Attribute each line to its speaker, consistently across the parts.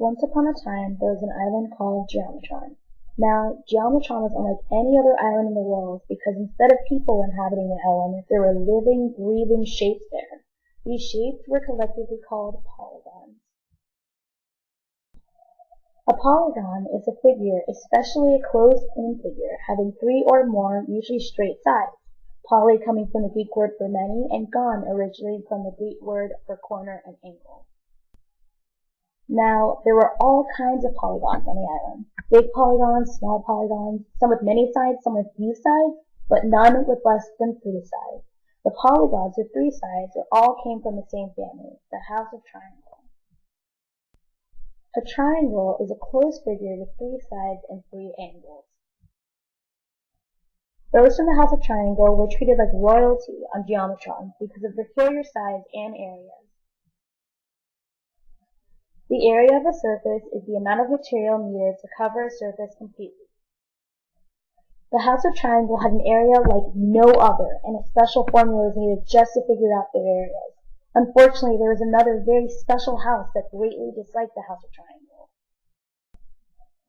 Speaker 1: Once upon a time, there was an island called Geometron. Now, Geometron was unlike any other island in the world because instead of people inhabiting the island, there were living, breathing shapes there. These shapes were collectively called polygons. A polygon is a figure, especially a closed-plane figure, having three or more, usually straight sides. Poly coming from the Greek word for many, and gon originally from the Greek word for corner and angle. Now, there were all kinds of polygons on the island. Big polygons, small polygons, some with many sides, some with few sides, but none with less than 3 sides. The polygons with 3 sides all came from the same family, the House of Triangle. A triangle is a closed figure with 3 sides and 3 angles. Those from the House of Triangle were treated like royalty on Geometron because of their peculiar size and areas. The area of a surface is the amount of material needed to cover a surface completely. The House of Triangle had an area like no other, and a special formula was needed just to figure out their areas. Unfortunately, there was another very special house that greatly disliked the House of Triangle.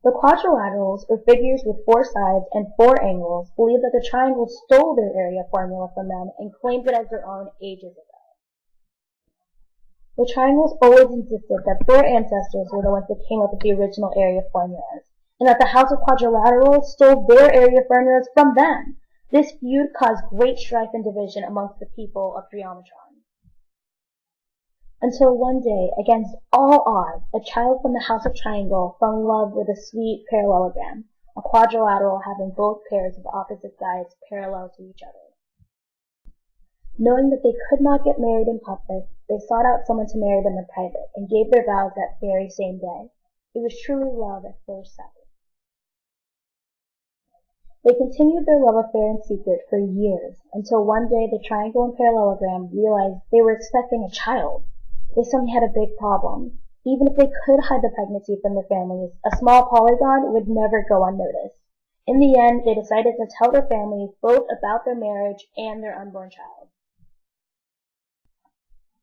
Speaker 1: The Quadrilaterals, or figures with 4 sides and 4 angles, believed that the triangle stole their area formula from them and claimed it as their own ages ago. The triangles always insisted that their ancestors were the ones that came up with the original area formulas, and that the House of Quadrilateral stole their area formulas from them. This feud caused great strife and division amongst the people of Geometron. Until one day, against all odds, a child from the House of Triangle fell in love with a sweet parallelogram, a quadrilateral having both pairs of opposite sides parallel to each other. Knowing that they could not get married in public, they sought out someone to marry them in private, and gave their vows that very same day. It was truly love at first sight. They continued their love affair in secret for years, until one day the triangle and parallelogram realized they were expecting a child. They suddenly had a big problem. Even if they could hide the pregnancy from their families, a small polygon would never go unnoticed. In the end, they decided to tell their families both about their marriage and their unborn child.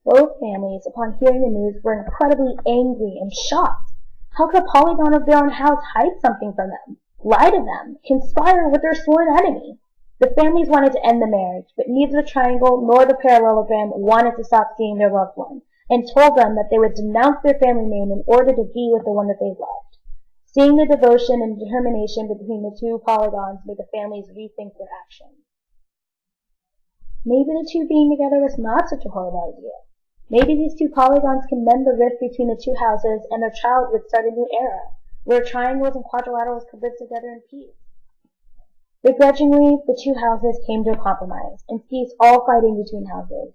Speaker 1: Both families, upon hearing the news, were incredibly angry and shocked. How could a polygon of their own house hide something from them, lie to them, conspire with their sworn enemy? The families wanted to end the marriage, but neither the triangle nor the parallelogram wanted to stop seeing their loved one, and told them that they would denounce their family name in order to be with the one that they loved. Seeing the devotion and determination between the two polygons made the families rethink their actions. Maybe the two being together was not such a horrible idea. Maybe these two polygons can mend the rift between the two houses, and their child would start a new era, where triangles and quadrilaterals could live together in peace. Begrudgingly, the two houses came to a compromise, and ceased all fighting between houses.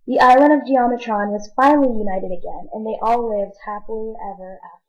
Speaker 1: The island of Geometron was finally united again, and they all lived happily ever after.